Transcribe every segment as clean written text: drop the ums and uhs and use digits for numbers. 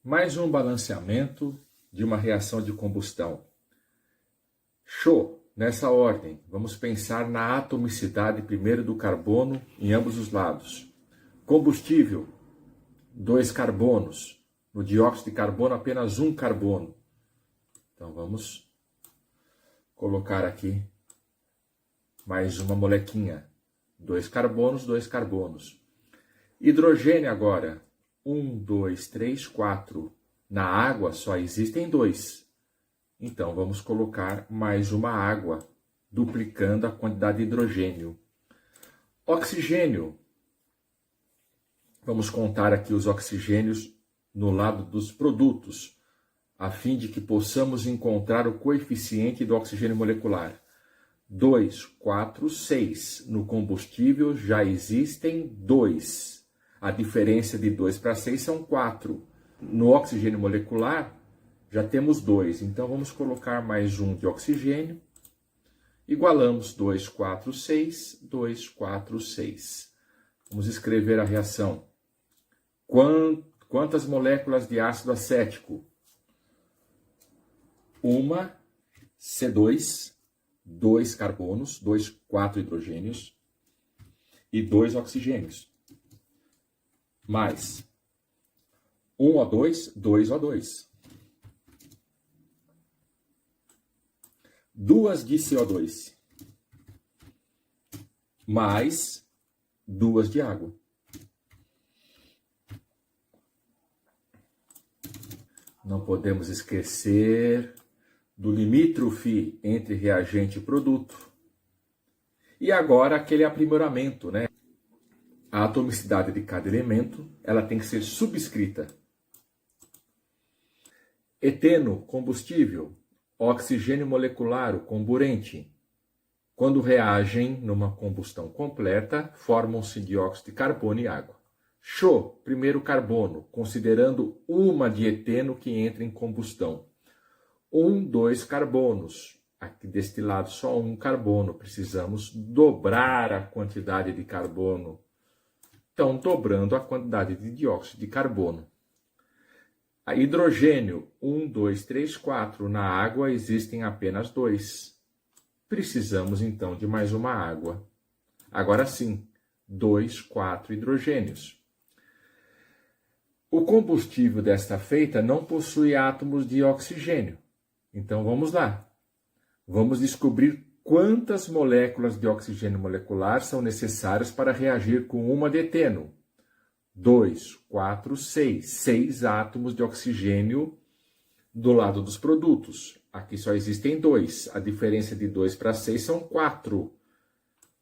Mais um balanceamento de uma reação de combustão. Show! Nessa ordem, vamos pensar na atomicidade primeiro do carbono em ambos os lados. Combustível, 2 carbonos. No dióxido de carbono, apenas 1 carbono. Então vamos colocar aqui mais uma molequinha. 2 carbonos, 2 carbonos. Hidrogênio agora. 1, 2, 3, 4. Na água só existem 2. Então vamos colocar mais uma água, duplicando a quantidade de hidrogênio. Oxigênio. Vamos contar aqui os oxigênios no lado dos produtos, a fim de que possamos encontrar o coeficiente do oxigênio molecular. 2, 4, 6. No combustível já existem 2. A diferença de 2 para 6 são 4. No oxigênio molecular, já temos 2. Então, vamos colocar mais um de oxigênio. Igualamos 2, 4, 6, 2, 4, 6. Vamos escrever a reação. Quantas moléculas de ácido acético? 1 C2, 2 carbonos, 4 hidrogênios e 2 oxigênios. Mais 1 O2, 2 O2. 2 de CO2. Mais 2 de água. Não podemos esquecer do limítrofe entre reagente e produto. E agora aquele aprimoramento, né? A atomicidade de cada elemento, ela tem que ser subscrita. Eteno, combustível. Oxigênio molecular, o comburente. Quando reagem numa combustão completa, formam-se dióxido de carbono e água. Show, primeiro carbono, considerando uma de eteno que entra em combustão. 1, 2 carbonos. Aqui deste lado só 1 carbono. Precisamos dobrar a quantidade de carbono. Então, dobrando a quantidade de dióxido de carbono. A hidrogênio, 1, 2, 3, 4. Na água existem apenas 2. Precisamos, então, de mais uma água. Agora sim, 2, 4 hidrogênios. O combustível desta feita não possui átomos de oxigênio. Então, vamos lá. Vamos descobrir quantas moléculas de oxigênio molecular são necessárias para reagir com uma de eteno. 2, 4, 6. 6 átomos de oxigênio do lado dos produtos. Aqui só existem 2. A diferença de 2 para 6 são 4.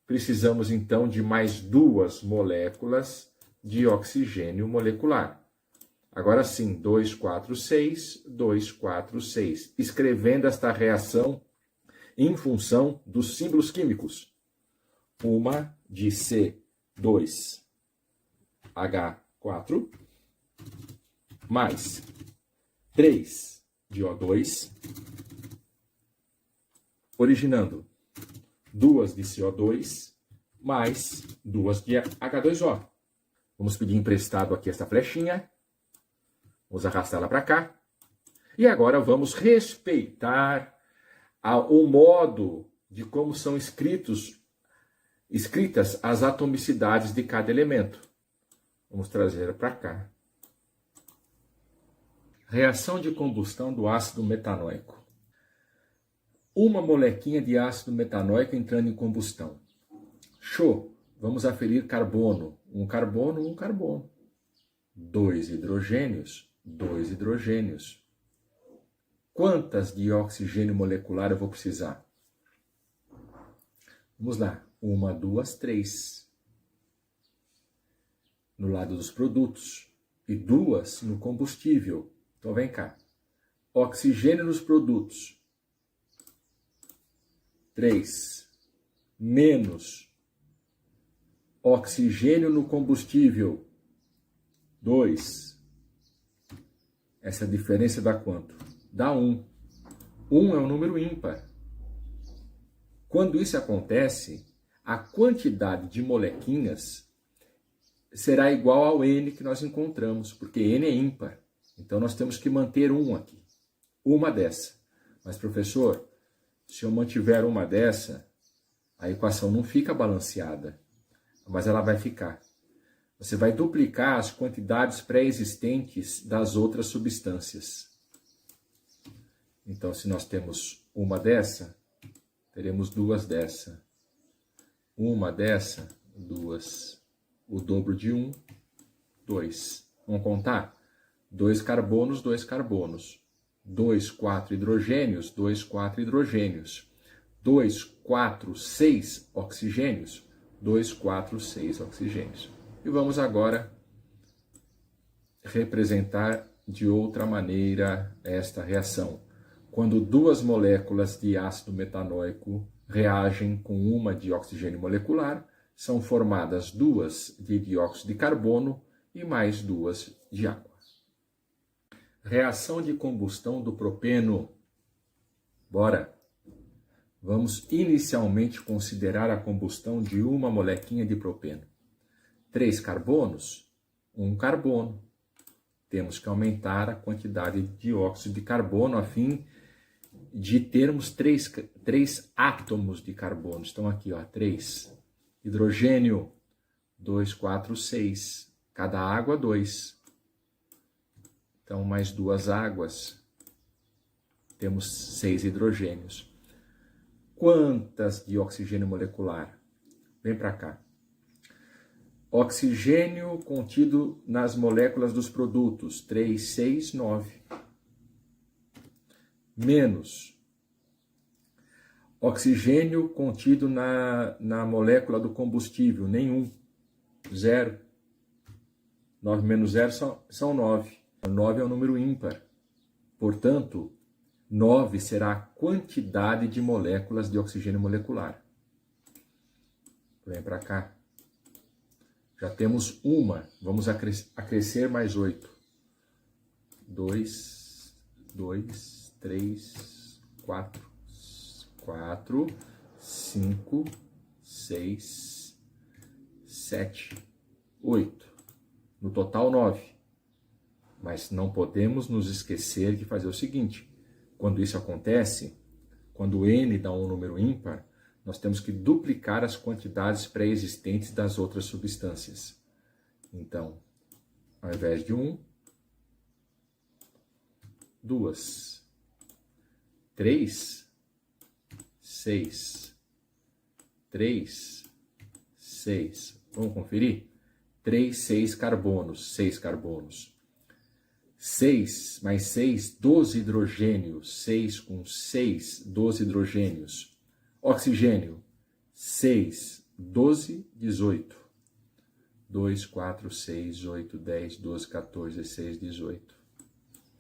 Precisamos, então, de mais 2 moléculas de oxigênio molecular. Agora sim, 2, 4, 6, 2, 4, 6. Escrevendo esta reação em função dos símbolos químicos. Uma de C2H4 mais 3 de O2, originando 2 de CO2 mais 2 de H2O. Vamos pedir emprestado aqui esta flechinha. Vamos arrastá-la para cá. E agora vamos respeitar o modo de como são escritas as atomicidades de cada elemento. Vamos trazer para cá. Reação de combustão do ácido metanóico. Uma molequinha de ácido metanóico entrando em combustão. Show! Vamos aferir carbono. 1 carbono, 1 carbono. 2 hidrogênios, 2 hidrogênios. Quantas de oxigênio molecular eu vou precisar? Vamos lá. 1, 2, 3. No lado dos produtos. E 2 no combustível. Então vem cá. Oxigênio nos produtos. 3. Menos oxigênio no combustível. 2. Essa diferença dá quanto? Dá 1. 1 é um número ímpar. Quando isso acontece, a quantidade de molequinhas será igual ao N que nós encontramos, porque N é ímpar. Então, nós temos que manter um aqui. Uma dessa. Mas, professor, se eu mantiver uma dessa, a equação não fica balanceada. Mas ela vai ficar. Você vai duplicar as quantidades pré-existentes das outras substâncias. Então, se nós temos uma dessa, teremos duas dessa. Uma dessa, duas. O dobro de um, dois. Vamos contar? 2 carbonos, 2 carbonos. 2, 4 hidrogênios, 2, 4 hidrogênios. 2, 4, 6 oxigênios. 2, 4, 6 oxigênios. E vamos agora representar de outra maneira esta reação. Quando duas moléculas de ácido metanóico reagem com uma de oxigênio molecular, são formadas duas de dióxido de carbono e mais duas de água. Reação de combustão do propeno. Bora! Vamos inicialmente considerar a combustão de uma molequinha de propeno. 3 carbonos, 1 carbono. Temos que aumentar a quantidade de dióxido de carbono a fim de termos 3 átomos de carbono. Estão aqui, ó, 3. Hidrogênio, 2, 4, 6. Cada água, 2. Então, mais 2 águas. Temos 6 hidrogênios. Quantas de oxigênio molecular? Vem para cá. Oxigênio contido nas moléculas dos produtos, 3, 6, 9. Menos oxigênio contido na molécula do combustível, nenhum, 0. 9 menos 0 são 9. 9 é um número ímpar. Portanto, 9 será a quantidade de moléculas de oxigênio molecular. Vem para cá. Já temos uma. Vamos acrescer mais 8. 2, 3, 4. 4, 5, 6, 7, 8. No total, 9. Mas não podemos nos esquecer de fazer o seguinte. Quando isso acontece, quando n dá um número ímpar, nós temos que duplicar as quantidades pré-existentes das outras substâncias. Então, ao invés de 1, 2, 3, 6, 3, 6. Vamos conferir? 3, 6 carbonos, 6 carbonos. 6 mais 6, 12 hidrogênios. 6 com 6, 12 hidrogênios. Oxigênio, 6, 12, 18. 2, 4, 6, 8, 10, 12, 14, 16, 18.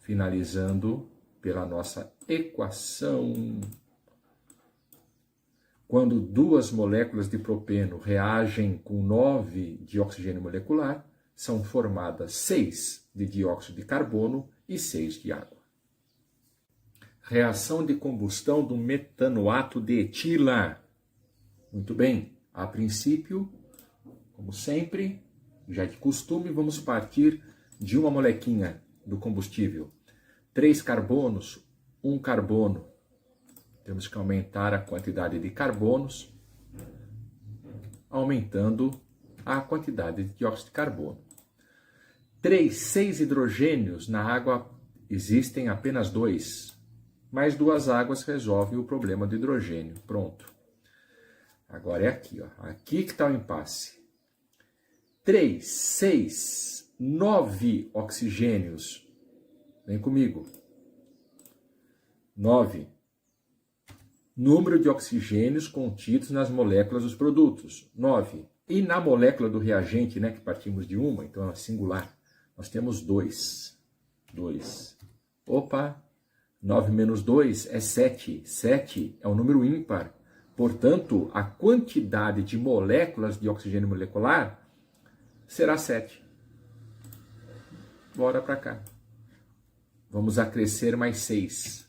Finalizando pela nossa equação. Quando duas moléculas de propeno reagem com 9 de oxigênio molecular, são formadas 6 de dióxido de carbono e 6 de água. Reação de combustão do metanoato de etila. Muito bem, a princípio, como sempre, já de costume, vamos partir de uma molequinha do combustível. 3 carbonos, 1 carbono. Temos que aumentar a quantidade de carbonos, aumentando a quantidade de dióxido de carbono. 3, 6 hidrogênios, na água existem apenas 2, mais 2 águas resolvem o problema do hidrogênio. Pronto. Agora é aqui, ó. Aqui que está o impasse. 3, 6, 9 oxigênios. Vem comigo. 9. Número de oxigênios contidos nas moléculas dos produtos, 9. E na molécula do reagente, né, que partimos de uma, então é singular, nós temos 2. 2. Opa, 9 menos 2 é 7. 7 é um número ímpar. Portanto, a quantidade de moléculas de oxigênio molecular será 7. Bora para cá. Vamos acrescer mais 6.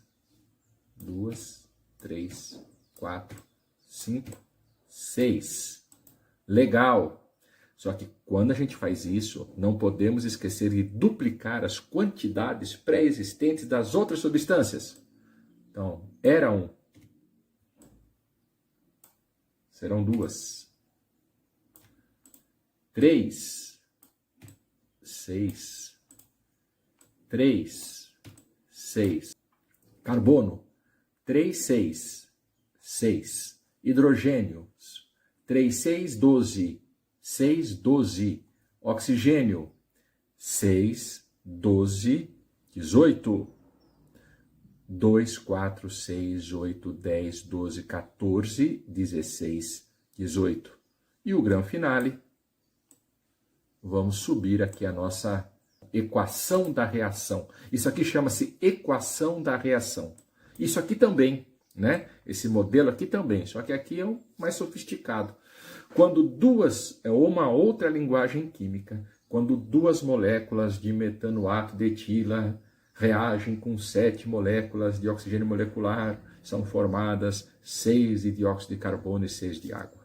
2, 3, 4, 5, 6. Legal. Só que quando a gente faz isso, não podemos esquecer de duplicar as quantidades pré-existentes das outras substâncias. Então, era 1. Serão 2. 3. 6. 3. 6. Carbono, 3, 6. 6. Hidrogênio, 3, 6, 12. 6, 12. Oxigênio, 6, 12, 18. 2, 4, 6, 8, 10, 12, 14, 16, 18. E o grão finale, vamos subir aqui a nossa equação da reação. Isso aqui chama-se equação da reação. Isso aqui também, né? Esse modelo aqui também, só que aqui é o mais sofisticado. Quando duas, é uma outra linguagem química, quando duas moléculas de metanoato de etila reagem com 7 moléculas de oxigênio molecular, são formadas 6 de dióxido de carbono e 6 de água.